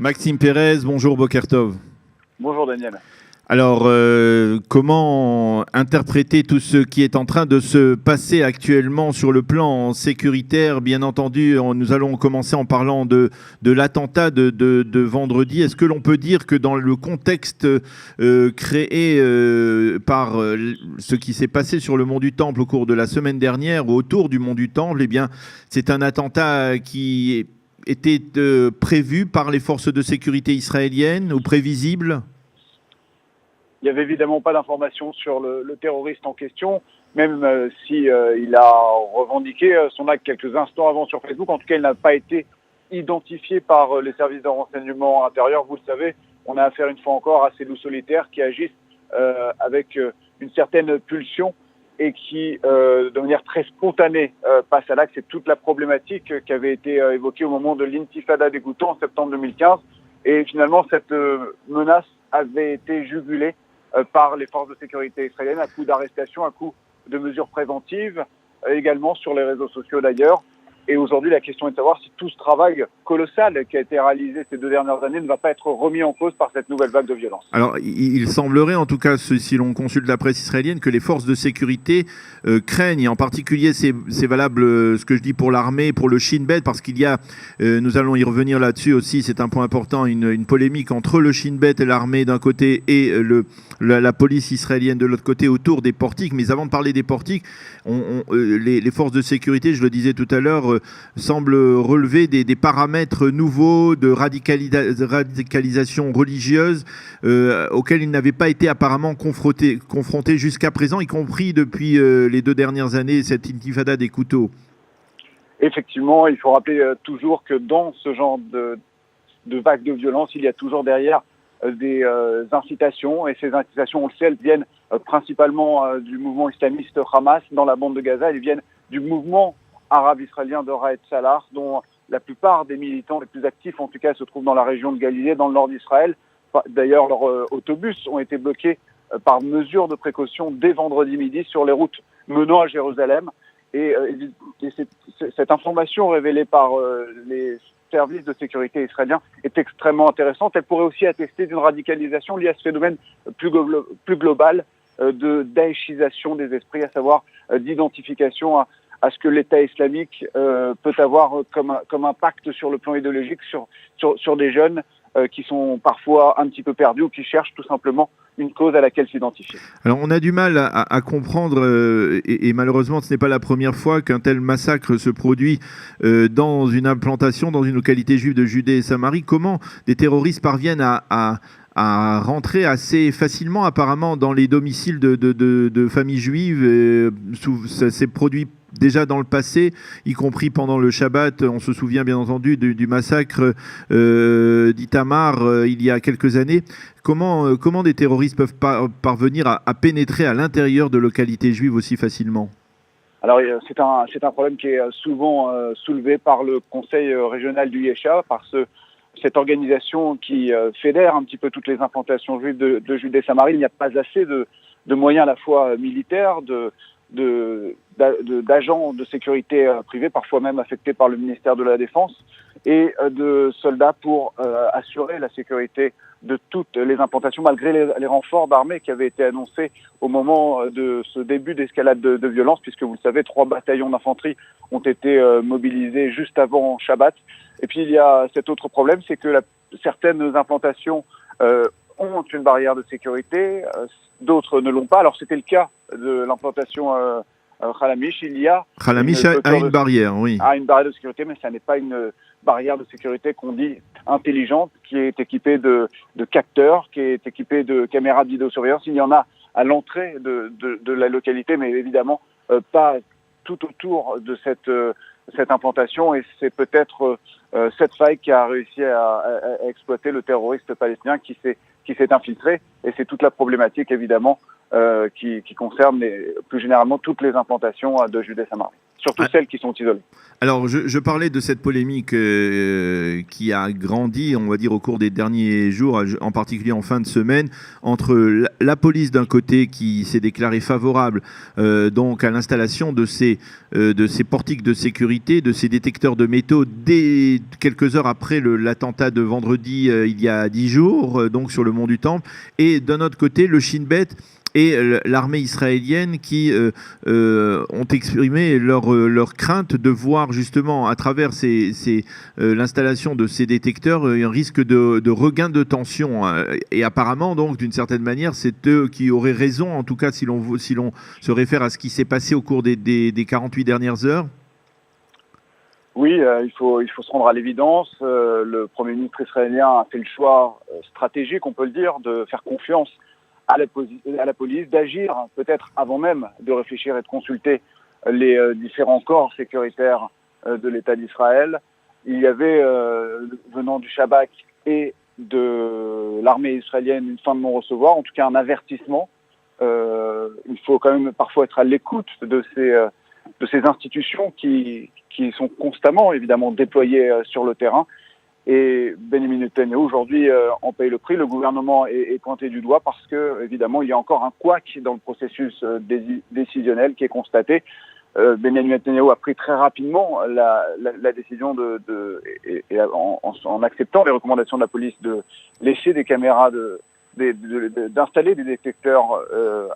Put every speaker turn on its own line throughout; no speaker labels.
Maxime Pérez, bonjour Bokertov.
Bonjour Daniel.
Alors, comment interpréter tout ce qui est en train de se passer actuellement sur le plan sécuritaire? Bien entendu, nous allons commencer en parlant de l'attentat de vendredi. Est-ce que l'on peut dire que dans le contexte créé par ce qui s'est passé sur le mont du Temple au cours de la semaine dernière, ou autour du mont du Temple, eh bien, c'est un attentat qui était prévu par les forces de sécurité israéliennes ou prévisible?
Il n'y avait évidemment pas d'informations sur le terroriste en question, même si il a revendiqué son acte quelques instants avant sur Facebook. En tout cas, il n'a pas été identifié par les services de renseignement intérieur. Vous le savez, on a affaire une fois encore à ces loups solitaires qui agissent avec une certaine pulsion et qui, de manière très spontanée, passent à l'acte. C'est toute la problématique qui avait été évoquée au moment de l'intifada des Goutons en septembre 2015. Et finalement, cette menace avait été jugulée par les forces de sécurité israéliennes, à coup d'arrestation, à coup de mesures préventives, également sur les réseaux sociaux d'ailleurs. Et aujourd'hui, la question est de savoir si tout ce travail colossal qui a été réalisé ces 2 dernières années ne va pas être remis en cause par cette nouvelle vague de violence.
Alors, il semblerait, en tout cas, si l'on consulte la presse israélienne, que les forces de sécurité craignent, et en particulier, c'est valable ce que je dis pour l'armée, pour le Shin Bet, parce qu'il y a, nous allons y revenir là-dessus aussi, c'est un point important, une polémique entre le Shin Bet et l'armée d'un côté et la police israélienne de l'autre côté autour des portiques. Mais avant de parler des portiques, les forces de sécurité, je le disais tout à l'heure, semble relever des paramètres nouveaux de radicalisation religieuse auxquels ils n'avaient pas été apparemment confrontés jusqu'à présent, y compris depuis les 2 dernières années, cette intifada des couteaux.
Effectivement, il faut rappeler toujours que dans ce genre de vague de violence, il y a toujours derrière des incitations, et ces incitations, on le sait, elles viennent principalement du mouvement islamiste Hamas dans la bande de Gaza, elles viennent du mouvement arabe israélien de Raed Salah, dont la plupart des militants les plus actifs, en tout cas, se trouvent dans la région de Galilée, dans le nord d'Israël. D'ailleurs, leurs autobus ont été bloqués par mesure de précaution dès vendredi midi sur les routes menant à Jérusalem. Et cette information révélée par les services de sécurité israéliens est extrêmement intéressante. Elle pourrait aussi attester d'une radicalisation liée à ce phénomène plus global de daéchisation des esprits, à savoir d'identification à ce que l'État islamique peut avoir comme impact sur le plan idéologique sur des jeunes qui sont parfois un petit peu perdus ou qui cherchent tout simplement une cause à laquelle s'identifier.
Alors on a du mal à comprendre, et malheureusement ce n'est pas la première fois qu'un tel massacre se produit dans une implantation, dans une localité juive de Judée et Samarie. Comment des terroristes parviennent à rentrer assez facilement apparemment dans les domiciles de familles juives? Ça s'est produit déjà dans le passé, y compris pendant le Shabbat. On se souvient bien entendu du massacre d'Itamar il y a quelques années. Comment des terroristes peuvent parvenir à pénétrer à l'intérieur de localités juives aussi facilement?
Alors c'est un problème qui est souvent soulevé par le conseil régional du Yesha, par cette organisation qui fédère un petit peu toutes les implantations juives de Judée et Samarie. Il n'y a pas assez de moyens à la fois militaires, d'agents de sécurité privés, parfois même affectés par le ministère de la Défense, et de soldats pour assurer la sécurité de toutes les implantations, malgré les renforts d'armée qui avaient été annoncés au moment de ce début d'escalade de violence, puisque vous le savez, 3 bataillons d'infanterie ont été mobilisés juste avant Shabbat. Et puis il y a cet autre problème, c'est que certaines implantations ont une barrière de sécurité, d'autres ne l'ont pas. Alors c'était le cas de l'implantation Khalamish. Il y a
Khalamish a une barrière, oui.
A une barrière de sécurité, mais ça n'est pas une barrière de sécurité qu'on dit intelligente, qui est équipée de capteurs, qui est équipée de caméras de vidéosurveillance. Il y en a à l'entrée de la localité, mais évidemment pas tout autour de cette implantation, et c'est peut-être cette faille qui a réussi à exploiter le terroriste palestinien qui s'est infiltré, et c'est toute la problématique évidemment qui concerne plus généralement toutes les implantations de Judée et Samarie. surtout celles qui sont isolées.
Alors, je parlais de cette polémique qui a grandi, on va dire, au cours des derniers jours, en particulier en fin de semaine, entre la police d'un côté qui s'est déclarée favorable donc à l'installation de ces portiques de sécurité, de ces détecteurs de métaux, dès quelques heures après l'attentat de vendredi il y a 10 jours, donc sur le mont du Temple, et d'un autre côté, le Shin Bet et l'armée israélienne qui ont exprimé leur crainte de voir justement à travers l'installation de ces détecteurs un risque de regain de tension. Et apparemment, donc, d'une certaine manière, c'est eux qui auraient raison, en tout cas si l'on se réfère à ce qui s'est passé au cours des 48 dernières heures.
Oui, il faut se rendre à l'évidence. Le Premier ministre israélien a fait le choix stratégique, on peut le dire, de faire confiance à la police, d'agir peut-être avant même de réfléchir et de consulter les différents corps sécuritaires de l'État d'Israël. Il y avait, venant du Shabak et de l'armée israélienne, une fin de non-recevoir, en tout cas un avertissement. Il faut quand même parfois être à l'écoute de ces institutions qui sont constamment, évidemment, déployées sur le terrain. Et Benjamin Netanyahu, aujourd'hui, en paye le prix. Le gouvernement est pointé du doigt parce que, évidemment, il y a encore un couac dans le processus décisionnel qui est constaté. Benjamin Netanyahu a pris très rapidement la décision en acceptant les recommandations de la police de laisser des caméras, d'installer des détecteurs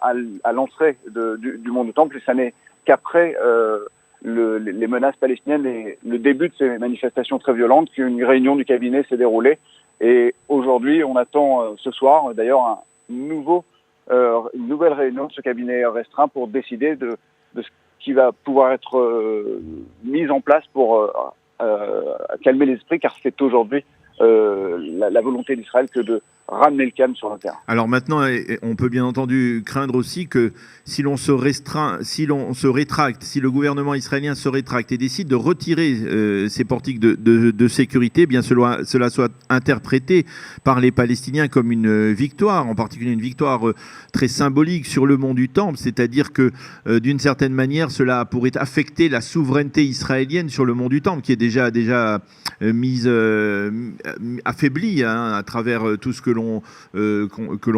à l'entrée du mont du Temple. Et ça n'est qu'après les menaces palestiniennes et le début de ces manifestations très violentes qu'une réunion du cabinet s'est déroulée. Et aujourd'hui, on attend ce soir, d'ailleurs, une nouvelle réunion de ce cabinet restreint pour décider de ce qui va pouvoir être mis en place pour calmer l'esprit, car c'est aujourd'hui la volonté d'Israël que de ramener le calme sur le terrain.
Alors maintenant, on peut bien entendu craindre aussi que si l'on se rétracte, si le gouvernement israélien se rétracte et décide de retirer ces portiques de sécurité, eh bien cela soit interprété par les Palestiniens comme une victoire, en particulier une victoire très symbolique sur le mont du Temple, c'est-à-dire que d'une certaine manière, cela pourrait affecter la souveraineté israélienne sur le mont du Temple, qui est déjà mise affaiblie à travers tout ce que l'on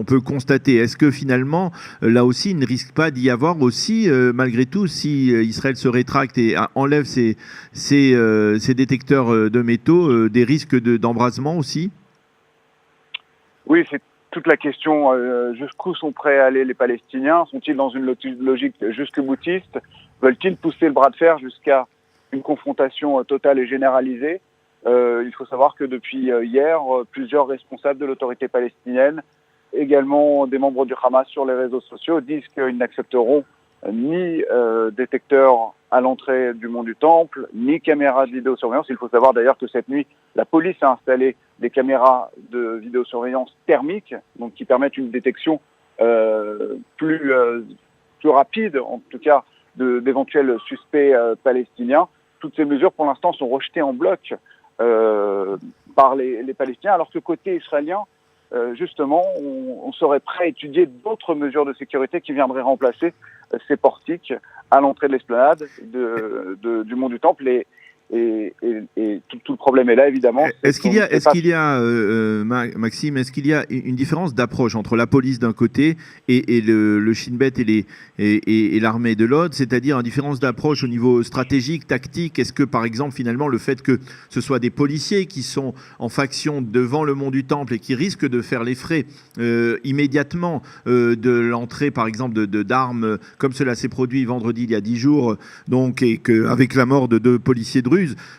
peut constater. Est-ce que finalement, là aussi, il ne risque pas d'y avoir aussi, malgré tout, si Israël se rétracte et enlève ces détecteurs de métaux, des risques d'embrasement aussi?
Oui, c'est toute la question. Jusqu'où sont prêts à aller les Palestiniens? Sont-ils dans une logique jusque-boutiste? Veulent-ils pousser le bras de fer jusqu'à une confrontation totale et généralisée? Il faut savoir que depuis hier, plusieurs responsables de l'autorité palestinienne, également des membres du Hamas sur les réseaux sociaux, disent qu'ils n'accepteront ni détecteurs à l'entrée du mont du Temple, ni caméras de vidéosurveillance. Il faut savoir d'ailleurs que cette nuit, la police a installé des caméras de vidéosurveillance thermique, donc qui permettent une détection plus rapide, en tout cas, d'éventuels suspects palestiniens. Toutes ces mesures, pour l'instant, sont rejetées en bloc par les Palestiniens, alors que côté israélien, justement, on serait prêt à étudier d'autres mesures de sécurité qui viendraient remplacer ces portiques à l'entrée de l'esplanade du mont du Temple. Et tout le problème est là, évidemment.
Maxime, est-ce qu'il y a une différence d'approche entre la police d'un côté et le Shin Bet et l'armée de l'autre, c'est-à-dire une différence d'approche au niveau stratégique, tactique? Est-ce que, par exemple, finalement, le fait que ce soit des policiers qui sont en faction devant le mont du Temple et qui risquent de faire les frais immédiatement de l'entrée, par exemple, d'armes, comme cela s'est produit vendredi il y a 10 jours, donc, et qu'avec la mort de 2 policiers druzes,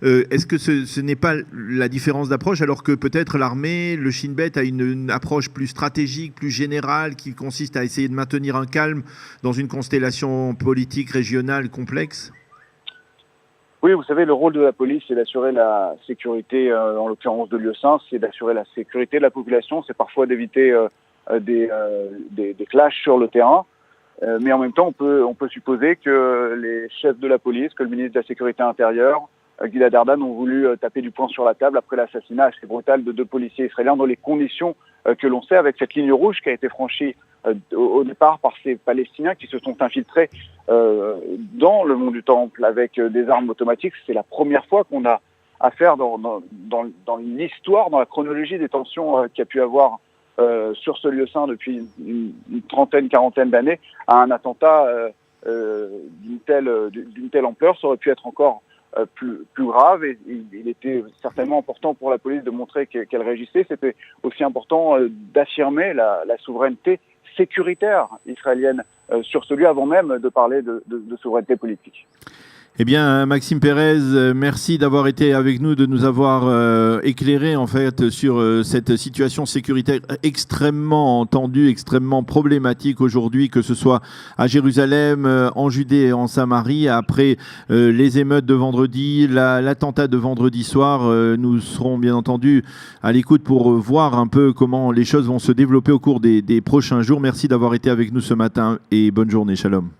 est-ce que ce n'est pas la différence d'approche, alors que peut-être l'armée, le Shin Bet, a une approche plus stratégique, plus générale, qui consiste à essayer de maintenir un calme dans une constellation politique régionale complexe?
Oui, vous savez, le rôle de la police, c'est d'assurer la sécurité, en l'occurrence de lieux saints, c'est d'assurer la sécurité de la population, c'est parfois d'éviter des clashs sur le terrain. Mais en même temps, on peut supposer que les chefs de la police, que le ministre de la Sécurité intérieure, Gilad Erdan ont voulu taper du poing sur la table après l'assassinat assez brutal de 2 policiers israéliens dans les conditions que l'on sait, avec cette ligne rouge qui a été franchie au départ par ces Palestiniens qui se sont infiltrés dans le mont du Temple avec des armes automatiques. C'est la première fois qu'on a affaire dans l'histoire, dans la chronologie des tensions qu'il y a pu avoir sur ce lieu saint depuis une trentaine, quarantaine d'années, à un attentat d'une telle ampleur. Ça aurait pu être encore plus grave, et il était certainement important pour la police de montrer qu'elle réagissait. C'était aussi important d'affirmer la souveraineté sécuritaire israélienne sur ce lieu avant même de parler de souveraineté politique.
Eh bien, Maxime Pérez, merci d'avoir été avec nous, de nous avoir éclairé en fait sur cette situation sécuritaire extrêmement tendue, extrêmement problématique aujourd'hui, que ce soit à Jérusalem, en Judée et en Samarie. Après les émeutes de vendredi, l'attentat de vendredi soir, nous serons bien entendu à l'écoute pour voir un peu comment les choses vont se développer au cours des prochains jours. Merci d'avoir été avec nous ce matin et bonne journée. Shalom.